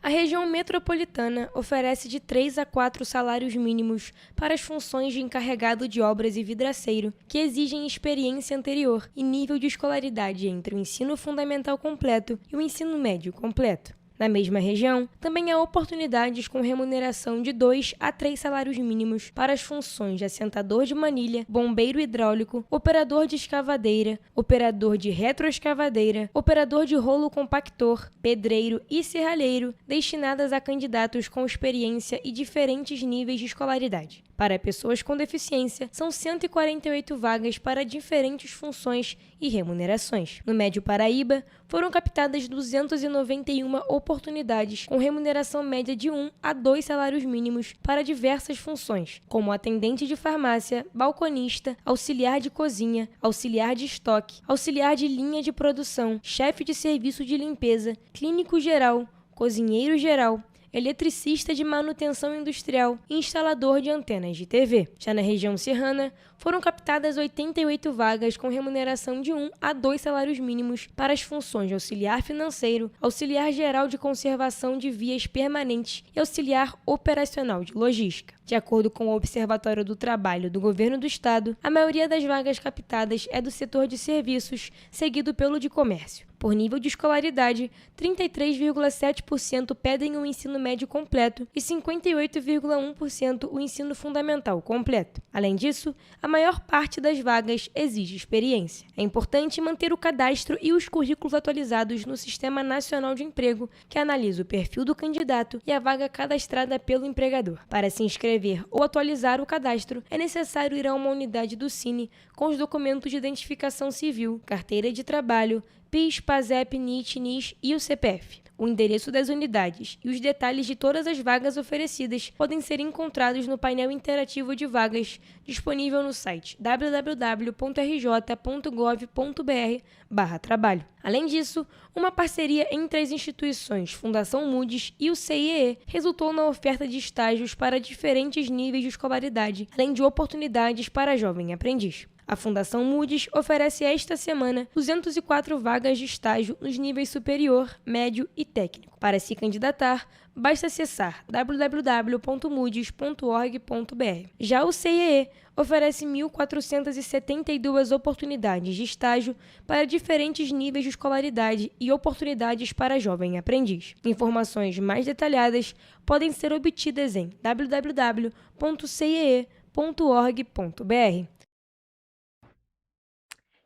A região metropolitana oferece de 3 a 4 salários mínimos para as funções de encarregado de obras e vidraceiro, que exigem experiência anterior e nível de escolaridade entre o ensino fundamental completo e o ensino médio completo. Na mesma região, também há oportunidades com remuneração de 2 a 3 salários mínimos para as funções de assentador de manilha, bombeiro hidráulico, operador de escavadeira, operador de retroescavadeira, operador de rolo compactor, pedreiro e serralheiro, destinadas a candidatos com experiência e diferentes níveis de escolaridade. Para pessoas com deficiência, são 148 vagas para diferentes funções e remunerações. No Médio Paraíba, foram captadas 291 oportunidades com remuneração média de 1 a 2 salários mínimos para diversas funções, como atendente de farmácia, balconista, auxiliar de cozinha, auxiliar de estoque, auxiliar de linha de produção, chefe de serviço de limpeza, clínico geral, cozinheiro geral, eletricista de manutenção industrial e instalador de antenas de TV. Já na região serrana, foram captadas 88 vagas com remuneração de 1 a 2 salários mínimos para as funções de auxiliar financeiro, auxiliar geral de conservação de vias permanentes e auxiliar operacional de logística. De acordo com o Observatório do Trabalho do Governo do Estado, a maioria das vagas captadas é do setor de serviços, seguido pelo de comércio. Por nível de escolaridade, 33,7% pedem o ensino médio completo e 58,1% o ensino fundamental completo. Além disso, a maior parte das vagas exige experiência. É importante manter o cadastro e os currículos atualizados no Sistema Nacional de Emprego, que analisa o perfil do candidato e a vaga cadastrada pelo empregador. Para se inscrever ou atualizar o cadastro, é necessário ir a uma unidade do Cine com os documentos de identificação civil, carteira de trabalho, PIS, PASEP, NIT, NIS e o CPF. O endereço das unidades e os detalhes de todas as vagas oferecidas podem ser encontrados no painel interativo de vagas disponível no site www.rj.gov.br/trabalho. Além disso, uma parceria entre as instituições Fundação Moody's e o CIEE resultou na oferta de estágios para diferentes níveis de escolaridade, além de oportunidades para jovem aprendiz. A Fundação Moody's oferece esta semana 204 vagas de estágio nos níveis superior, médio e técnico. Para se candidatar, basta acessar www.moodys.org.br. Já o CIEE oferece 1.472 oportunidades de estágio para diferentes níveis de escolaridade e oportunidades para jovem aprendiz. Informações mais detalhadas podem ser obtidas em www.ciee.org.br.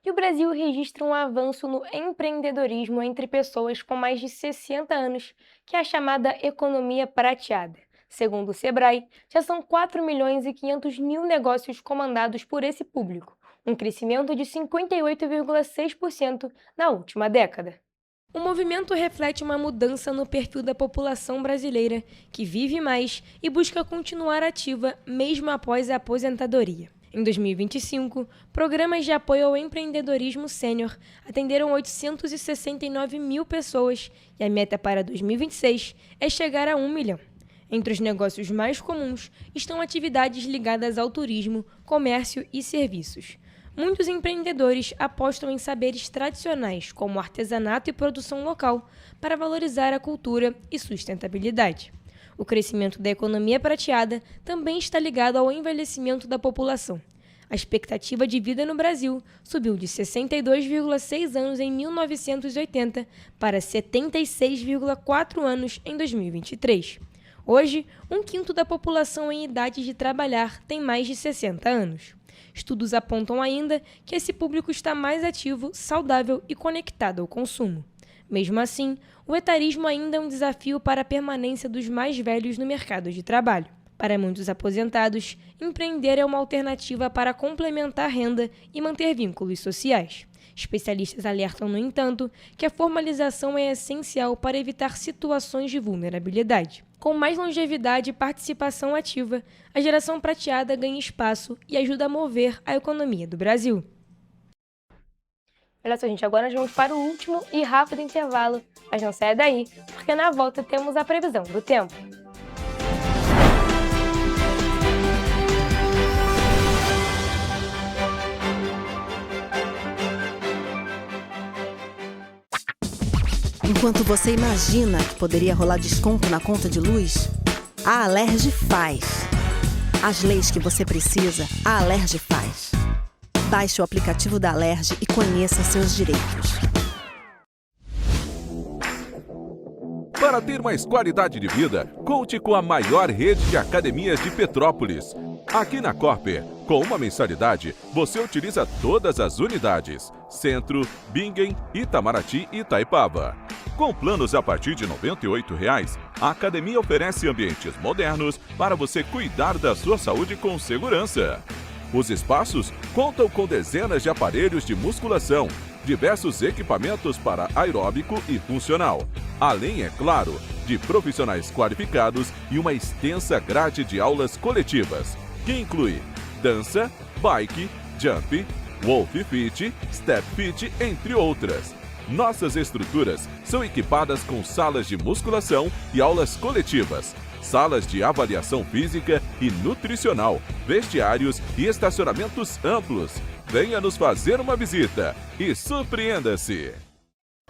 E o Brasil registra um avanço no empreendedorismo entre pessoas com mais de 60 anos, que é a chamada economia prateada. Segundo o Sebrae, já são 4.500.000 negócios comandados por esse público, um crescimento de 58,6% na última década. O movimento reflete uma mudança no perfil da população brasileira, que vive mais e busca continuar ativa mesmo após a aposentadoria. Em 2025, programas de apoio ao empreendedorismo sênior atenderam 869.000 pessoas e a meta para 2026 é chegar a 1 milhão. Entre os negócios mais comuns estão atividades ligadas ao turismo, comércio e serviços. Muitos empreendedores apostam em saberes tradicionais, como artesanato e produção local, para valorizar a cultura e sustentabilidade. O crescimento da economia prateada também está ligado ao envelhecimento da população. A expectativa de vida no Brasil subiu de 62,6 anos em 1980 para 76,4 anos em 2023. Hoje, 1/5 da população em idade de trabalhar tem mais de 60 anos. Estudos apontam ainda que esse público está mais ativo, saudável e conectado ao consumo. Mesmo assim, o etarismo ainda é um desafio para a permanência dos mais velhos no mercado de trabalho. Para muitos aposentados, empreender é uma alternativa para complementar a renda e manter vínculos sociais. Especialistas alertam, no entanto, que a formalização é essencial para evitar situações de vulnerabilidade. Com mais longevidade e participação ativa, a geração prateada ganha espaço e ajuda a mover a economia do Brasil. Olha só, gente, agora nós vamos para o último e rápido intervalo, mas não saia daí, porque na volta temos a previsão do tempo. Enquanto você imagina que poderia rolar desconto na conta de luz, a Alerj faz. As leis que você precisa, a Alerj faz. Baixe o aplicativo da Alerj e conheça seus direitos. Para ter mais qualidade de vida, conte com a maior rede de academias de Petrópolis. Aqui na Cooper, com uma mensalidade, você utiliza todas as unidades: Centro, Bingen, Itamaraty e Itaipava. Com planos a partir de R$ 98,00, a academia oferece ambientes modernos para você cuidar da sua saúde com segurança. Os espaços contam com dezenas de aparelhos de musculação, diversos equipamentos para aeróbico e funcional, além, é claro, de profissionais qualificados e uma extensa grade de aulas coletivas, que inclui dança, bike, jump, wolf fit, step fit, entre outras. Nossas estruturas são equipadas com salas de musculação e aulas coletivas, salas de avaliação física e nutricional, vestiários e estacionamentos amplos. Venha nos fazer uma visita e surpreenda-se!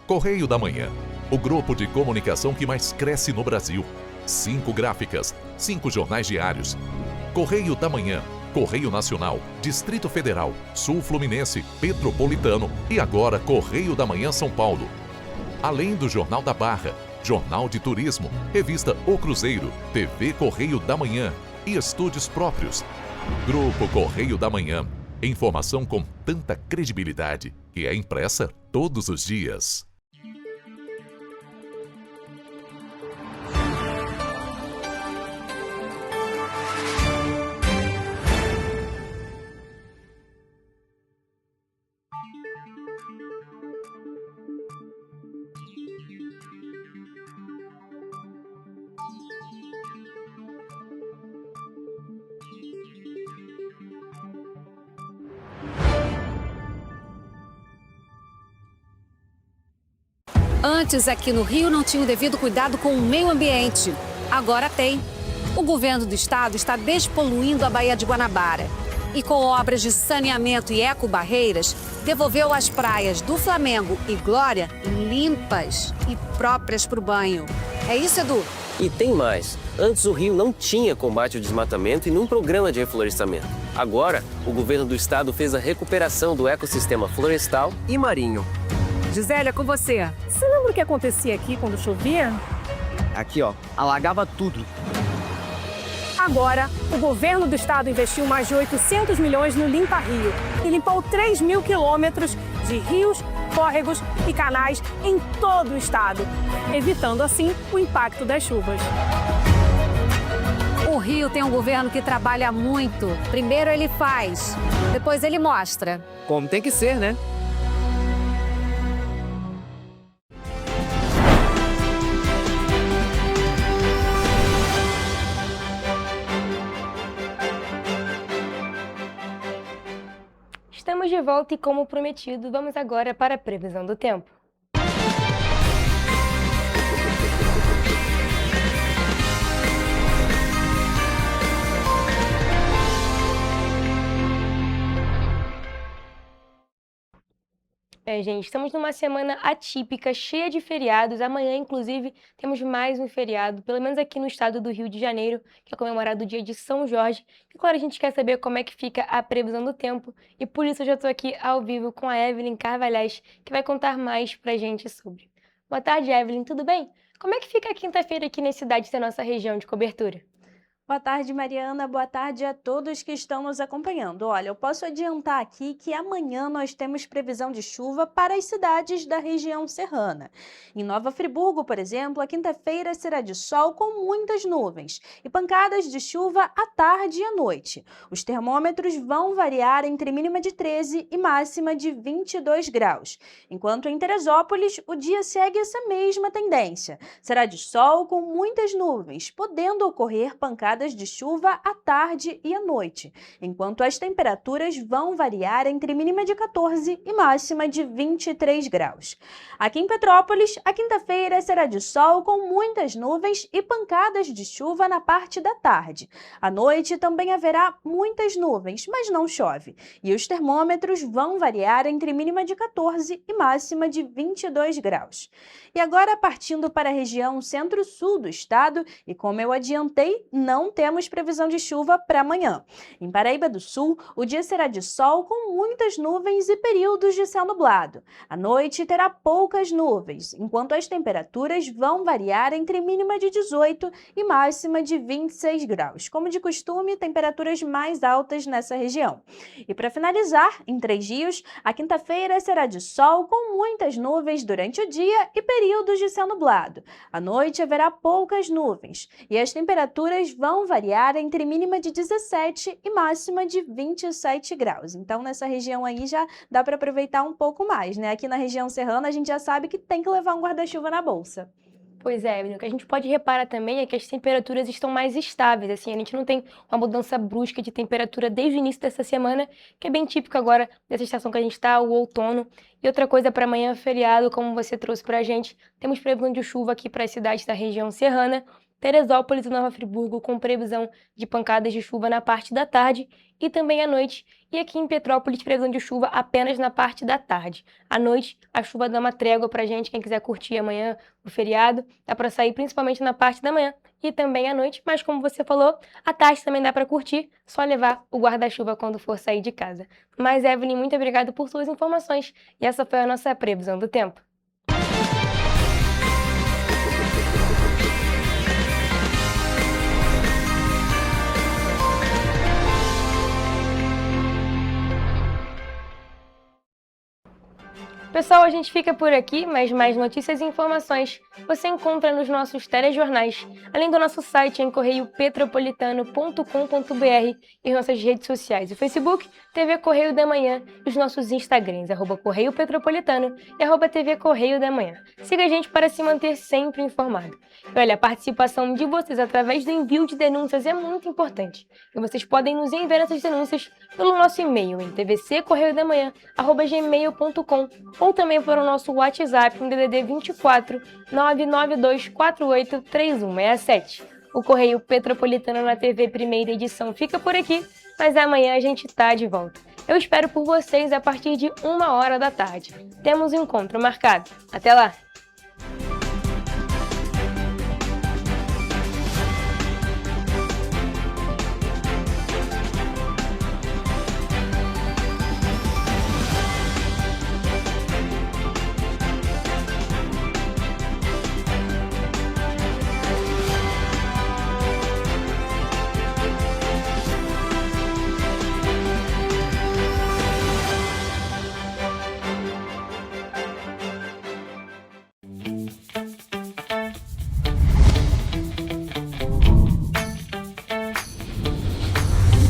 Correio da Manhã, o grupo de comunicação que mais cresce no Brasil. 5 gráficas, 5 jornais diários. Correio da Manhã, Correio Nacional, Distrito Federal, Sul Fluminense, Petropolitano e agora Correio da Manhã São Paulo. Além do Jornal da Barra, Jornal de Turismo, Revista O Cruzeiro, TV Correio da Manhã e estúdios próprios. Grupo Correio da Manhã. Informação com tanta credibilidade que é impressa todos os dias. Antes, aqui no Rio, não tinha o devido cuidado com o meio ambiente. Agora tem. O governo do estado está despoluindo a Baía de Guanabara. E com obras de saneamento e ecobarreiras, devolveu as praias do Flamengo e Glória limpas e próprias para o banho. É isso, Edu? E tem mais. Antes o Rio não tinha combate ao desmatamento e nenhum programa de reflorestamento. Agora, o governo do estado fez a recuperação do ecossistema florestal e marinho. Gisélia, com você. Você lembra o que acontecia aqui quando chovia? Aqui, ó, alagava tudo. Agora, o governo do estado investiu mais de 800 milhões no Limpa Rio e limpou 3.000 quilômetros de rios, córregos e canais em todo o estado, evitando assim o impacto das chuvas. O Rio tem um governo que trabalha muito. Primeiro ele faz, depois ele mostra. Como tem que ser, né? Estamos de volta e, como prometido, vamos agora para a previsão do tempo. Gente, estamos numa semana atípica, cheia de feriados. Amanhã, inclusive, temos mais um feriado, pelo menos aqui no estado do Rio de Janeiro, que é comemorado o dia de São Jorge. E claro, a gente quer saber como é que fica a previsão do tempo, e por isso eu já estou aqui ao vivo com a Evelyn Carvalhais, que vai contar mais pra gente sobre. Boa tarde, Evelyn, tudo bem? Como é que fica a quinta-feira aqui nas cidades da nossa região de cobertura? Boa tarde, Mariana. Boa tarde a todos que estão nos acompanhando. Olha, eu posso adiantar aqui que amanhã nós temos previsão de chuva para as cidades da região serrana. Em Nova Friburgo, por exemplo, a quinta-feira será de sol com muitas nuvens e pancadas de chuva à tarde e à noite. Os termômetros vão variar entre mínima de 13 e máxima de 22 graus. Enquanto em Teresópolis, o dia segue essa mesma tendência. Será de sol com muitas nuvens, podendo ocorrer pancadas pancadas de chuva à tarde e à noite, enquanto as temperaturas vão variar entre mínima de 14 e máxima de 23 graus. Aqui em Petrópolis, a quinta-feira será de sol com muitas nuvens e pancadas de chuva na parte da tarde. À noite também haverá muitas nuvens, mas não chove. E os termômetros vão variar entre mínima de 14 e máxima de 22 graus. E agora, partindo para a região centro-sul do estado, e como eu adiantei, não temos previsão de chuva para amanhã. Em Paraíba do Sul, o dia será de sol com muitas nuvens e períodos de céu nublado. À noite terá poucas nuvens, enquanto as temperaturas vão variar entre mínima de 18 e máxima de 26 graus. Como de costume, temperaturas mais altas nessa região. E para finalizar, em 3 dias, a quinta-feira será de sol com muitas nuvens durante o dia e períodos de céu nublado. À noite haverá poucas nuvens e as temperaturas vão variar entre mínima de 17 e máxima de 27 graus. Então, nessa região aí já dá para aproveitar um pouco mais, né? Aqui na região serrana a gente já sabe que tem que levar um guarda-chuva na bolsa. Pois é, o que a gente pode reparar também é que as temperaturas estão mais estáveis, assim, a gente não tem uma mudança brusca de temperatura desde o início dessa semana, que é bem típico agora dessa estação que a gente está, o outono. E outra coisa para amanhã, feriado, como você trouxe para a gente, temos previsão de chuva aqui para as cidades da região serrana, Teresópolis e Nova Friburgo com previsão de pancadas de chuva na parte da tarde e também à noite. E aqui em Petrópolis, previsão de chuva apenas na parte da tarde. À noite, a chuva dá uma trégua pra gente, quem quiser curtir amanhã o feriado, dá para sair principalmente na parte da manhã e também à noite, mas como você falou, à tarde também dá para curtir, só levar o guarda-chuva quando for sair de casa. Mas, Evelyn, muito obrigada por suas informações e essa foi a nossa previsão do tempo. Pessoal, a gente fica por aqui, mas mais notícias e informações você encontra nos nossos telejornais, além do nosso site em correiopetropolitano.com.br e nossas redes sociais, o Facebook, TV Correio da Manhã e os nossos Instagrams, @Correio Petropolitano e @TV Correio da Manhã. Siga a gente para se manter sempre informado. E olha, a participação de vocês através do envio de denúncias é muito importante. E vocês podem nos enviar essas denúncias pelo nosso e-mail em tvccorreiodamanhã@gmail.com ou também para o nosso WhatsApp no DDD 24 99248 3167. O Correio Petropolitano na TV Primeira Edição fica por aqui, mas amanhã a gente tá de volta. Eu espero por vocês a partir de 1h da tarde. Temos um encontro marcado. Até lá!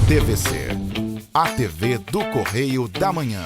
TVC, a TV do Correio da Manhã.